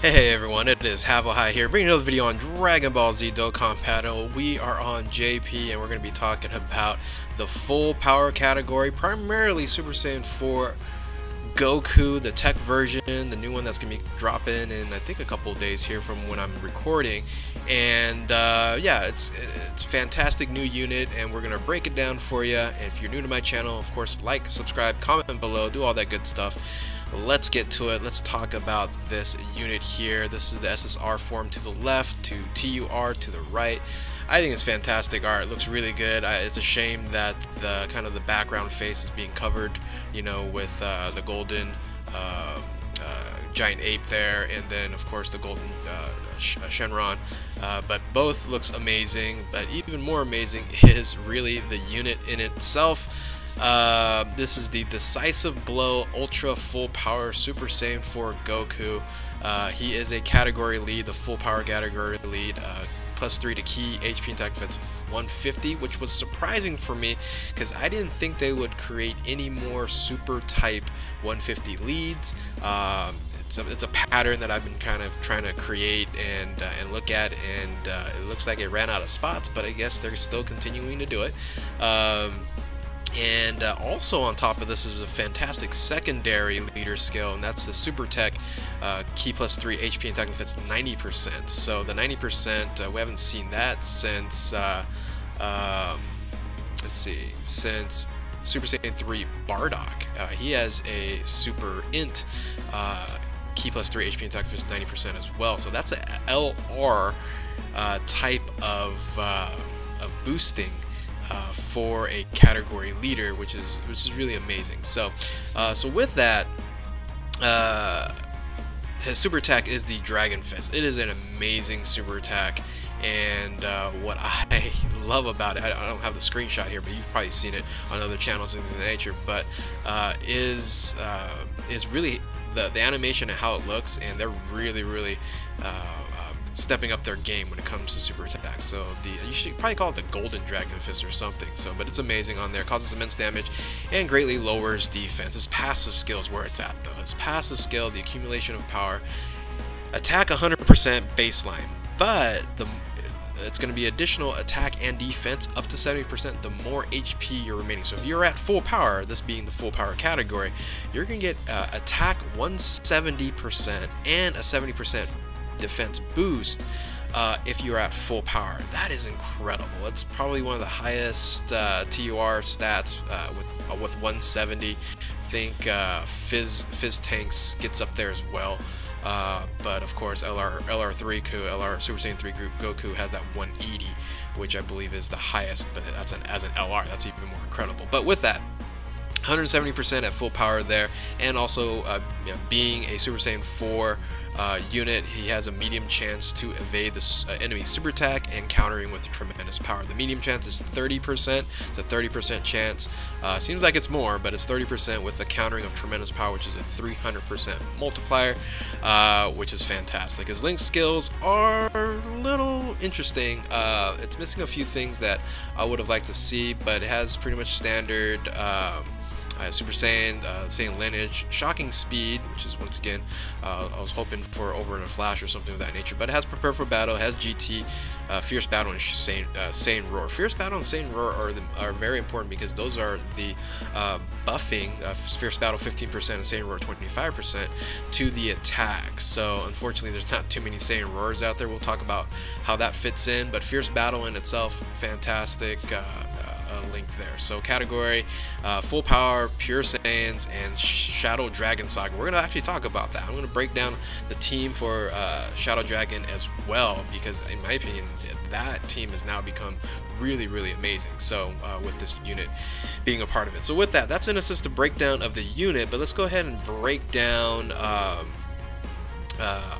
Hey everyone, it is High here, bringing another video on Dragon Ball Z Dokkan Battle. We are on JP and we're going to be talking about the full power category, primarily Super Saiyan 4 Goku, the tech version, the new one that's going to be dropping in I think a couple of days here from when I'm recording. And yeah, it's a fantastic new unit and we're going to break it down for you. And if you're new to my channel, of course, like, subscribe, comment below, do all that good stuff. Let's get to it. Let's talk about this unit here. This is the SSR form to the left, to TUR to the right. I think it's fantastic art. It looks really good. It's a shame that the kind of the background face is being covered, you know, with the golden giant ape there, and then of course the golden Shenron. But both looks amazing. But even more amazing is really the unit in itself. This is the Decisive Blow Ultra Full Power Super Saiyan 4 Goku. He is a category lead, the full power category lead, +3 to key, HP and attack defense 150, which was surprising for me because I didn't think they would create any more super type 150 leads. It's a pattern that I've been kind of trying to create and look at, and it looks like it ran out of spots, but I guess they're still continuing to do it. And also on top of this is a fantastic secondary leader skill, and that's the Super Tech Key +3 HP and attack defense 90%. So the 90%, we haven't seen that since, let's see, since Super Saiyan 3 Bardock. He has a Super Int Key +3 HP and attack defense 90% as well. So that's a LR type of boosting for a category leader, which is really amazing. So with that, his super attack is the Dragon Fist. It is an amazing super attack, and what I love about it, I don't have the screenshot here, but you've probably seen it on other channels and things of that nature, but is really the animation and how it looks, and they're really stepping up their game when it comes to super attacks. So you should probably call it the Golden Dragon Fist or something. So, but it's amazing on there. Causes immense damage and greatly lowers defense. His passive skill is where it's at though. His passive skill, the accumulation of power, attack 100% baseline, but it's going to be additional attack and defense up to 70% the more HP you're remaining. So if you're at full power, this being the full power category, you're going to get attack 170% and a 70% defense boost if you're at full power. That is incredible. It's probably one of the highest TUR stats with 170. I think Fizz Tanks gets up there as well. But of course LR3 Super Saiyan 3 Goku has that 180, which I believe is the highest, but that's as an LR, that's even more incredible. But with that, 170% at full power there, and also being a Super Saiyan 4 unit, he has a medium chance to evade the enemy super attack and countering with tremendous power. The medium chance is 30%. It's a 30% chance. Seems like it's more, but it's 30% with the countering of tremendous power, which is a 300% multiplier, which is fantastic. His link skills are a little interesting. It's missing a few things that I would have liked to see, but it has pretty much standard Super Saiyan, Saiyan lineage, shocking speed, which is once again, I was hoping for over in a flash or something of that nature, but it has prepare for battle, it has GT, fierce battle, and Saiyan roar. Fierce battle and Saiyan roar are very important because those are the buffing fierce battle 15% and Saiyan roar 25% to the attack. So unfortunately, there's not too many Saiyan roars out there. We'll talk about how that fits in, but fierce battle in itself, fantastic. Link there. So category, full power, pure Saiyans, and Shadow Dragon Saga. We're going to actually talk about that. I'm going to break down the team for Shadow Dragon as well, because in my opinion that team has now become really amazing. So with this unit being a part of it. So with that, that's an assisted breakdown of the unit, but let's go ahead and break down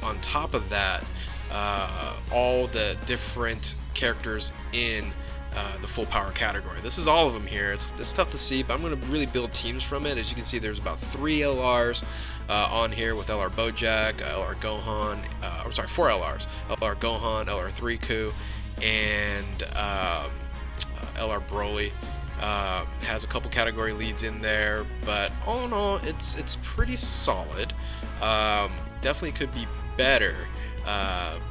on top of that all the different characters in the full power category. This is all of them here. It's tough to see, but I'm going to really build teams from it. As you can see, there's about 3 LRs on here with LR Bojack, LR Gohan, I'm sorry, 4 LRs, LR Gohan, LR3 Ku, and LR Broly. Has a couple category leads in there, but all in all, it's pretty solid. Definitely could be better,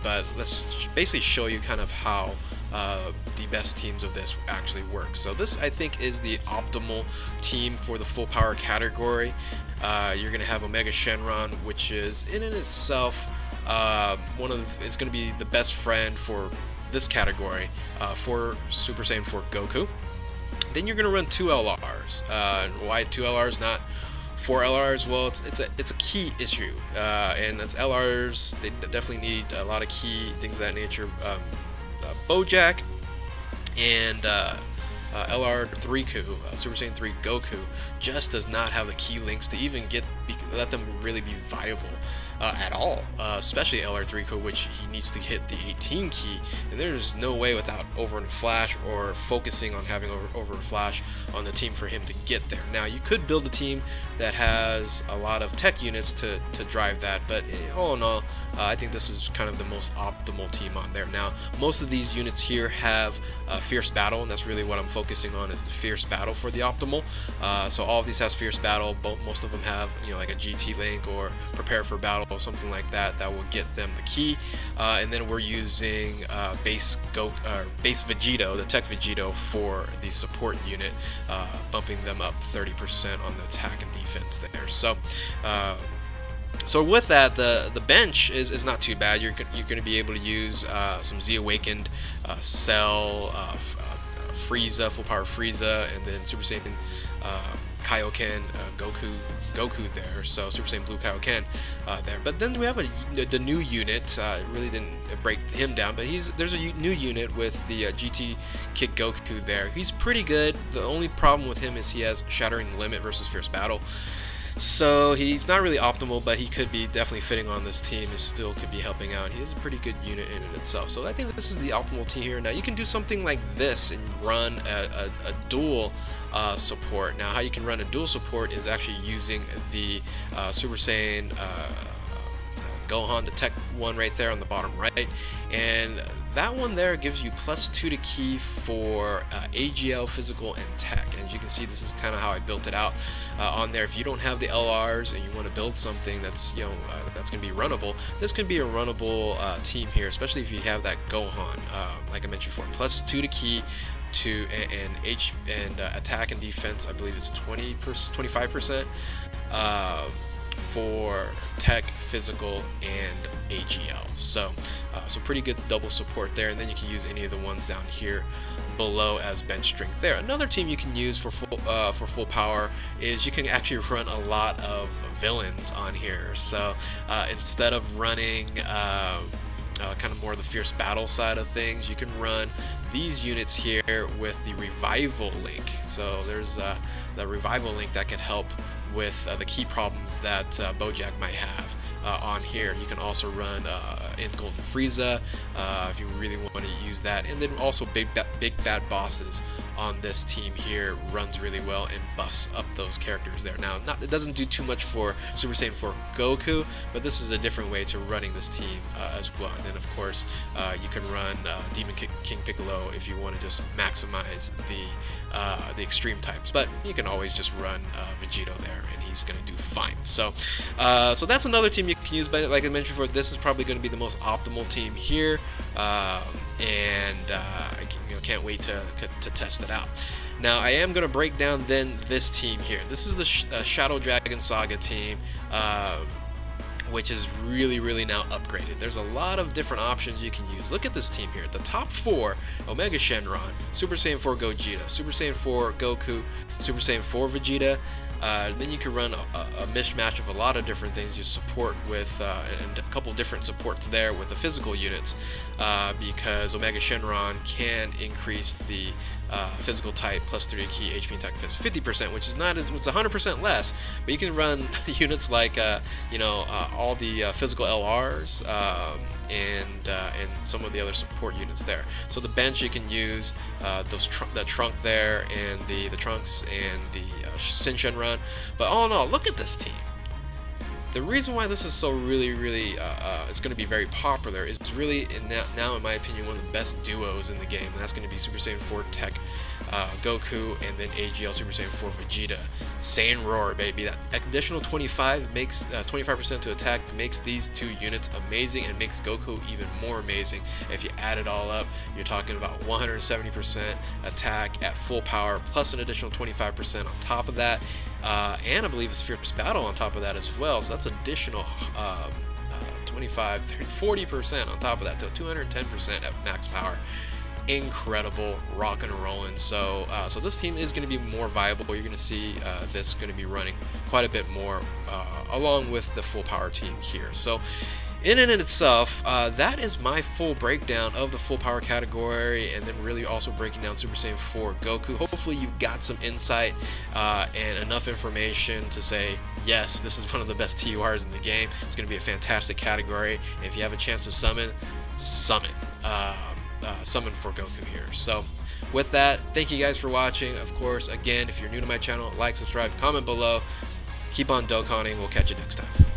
but let's basically show you kind of how the best teams of this actually work. So this, I think, is the optimal team for the full power category. You're gonna have Omega Shenron, which is in itself it's gonna be the best friend for this category for Super Saiyan 4 Goku. Then you're gonna run 2 LRs. Why 2 LRs, not 4 LRs? Well, it's a key issue, and it's LRs. They definitely need a lot of key things of that nature. Bojack and LR3Ku, Super Saiyan 3 Goku, just does not have the key links to even let them really be viable at all, especially LR3Ku, which he needs to hit the 18 key, and there's no way without Over and Flash or focusing on having Over and Flash on the team for him to get there. Now, you could build a team that has a lot of tech units to drive that, but all in all, I think this is kind of the most optimal team on there. Now, most of these units here have Fierce Battle, and that's really what I'm focusing on, is the Fierce Battle for the optimal. So all of these has Fierce Battle, but most of them have, you know, like a GT link or Prepare for Battle or something like that will get them the key. And then we're using base Vegito, the Tech Vegito, for the support unit, bumping them up 30% on the attack and defense there. So with that, the bench is not too bad. You're going to be able to use some Z Awakened, Cell, Frieza, full power Frieza, and then Super Saiyan Kaioken, Goku there. So Super Saiyan Blue Kaioken there. But then we have the new unit. Really didn't break him down, but there's a new unit with the GT Kick Goku there. He's pretty good. The only problem with him is he has Shattering Limit versus Fierce Battle. So he's not really optimal, but he could be definitely fitting on this team. He still could be helping out. He is a pretty good unit in it itself. So I think this is the optimal team here. Now you can do something like this and run a dual support. Now how you can run a dual support is actually using the Super Saiyan Gohan, the tech one right there on the bottom right, and that one there gives you +2 to key for AGL, physical, and tech. And as you can see, this is kind of how I built it out on there. If you don't have the LRs and you want to build something that's that's going to be runnable, this can be a runnable team here, especially if you have that Gohan, like I mentioned before, +2 to key to and attack and defense. I believe it's 25%. For tech, physical, and AGL. So pretty good double support there, and then you can use any of the ones down here below as bench strength there. Another team you can use for full power is you can actually run a lot of villains on here. So instead of running kind of more the Fierce Battle side of things, you can run these units here with the Revival link. So there's the Revival link that can help with the key problems that Bojack might have on here. You can also run in Golden Frieza if you really want to use that, and then also big bad bosses on this team here runs really well and buffs up those characters there. Now, it doesn't do too much for Super Saiyan 4 Goku, but this is a different way to running this team as well. And then of course you can run Demon King Piccolo if you want to just maximize the extreme types, but you can always just run Vegito there and he's going to do fine. So so that's another team you can use, but like I mentioned before, this is probably going to be the most optimal team here, and I can't wait to test it out. Now I am going to break down then this team here. This is the Shadow Dragon Saga team, which is really now upgraded. There's a lot of different options you can use. Look at this team here. The top 4, Omega Shenron, Super Saiyan 4 Gogeta, Super Saiyan 4 Goku, Super Saiyan 4 Vegeta. Then you can run a mishmash of a lot of different things. You support with and a couple different supports there with the physical units, because Omega Shenron can increase the physical type +3 key HP and attack defense 50%, which is it's 100% less, but you can run units like all the physical LRs and some of the other support units there. So the bench you can use that trunk there and the trunks and the Sin Shenron. But all in all, look at this team. The reason why this is so really it's going to be very popular is really now in my opinion one of the best duos in the game, and that's going to be Super Saiyan 4 Tech Goku, and then AGL Super Saiyan 4 Vegeta. Saiyan Roar, baby. That additional 25 makes 25% to attack makes these two units amazing, and makes Goku even more amazing. If you add it all up, you're talking about 170% attack at full power, plus an additional 25% on top of that, and I believe it's Fierce Battle on top of that as well. So that's additional 25, 30, 40% on top of that, to 210% at max power. Incredible, rockin' and rolling. So so this team is going to be more viable. You're going to see this going to be running quite a bit more along with the full power team here. So in and in itself, that is my full breakdown of the full power category, and then really also breaking down Super Saiyan 4 Goku. Hopefully you got some insight and enough information to say, yes, this is one of the best TURs in the game. It's going to be a fantastic category. And if you have a chance to summon for Goku here. So with that, thank you guys for watching. Of course, again, if you're new to my channel, like, subscribe, comment below. Keep on Dokkaning. We'll catch you next time.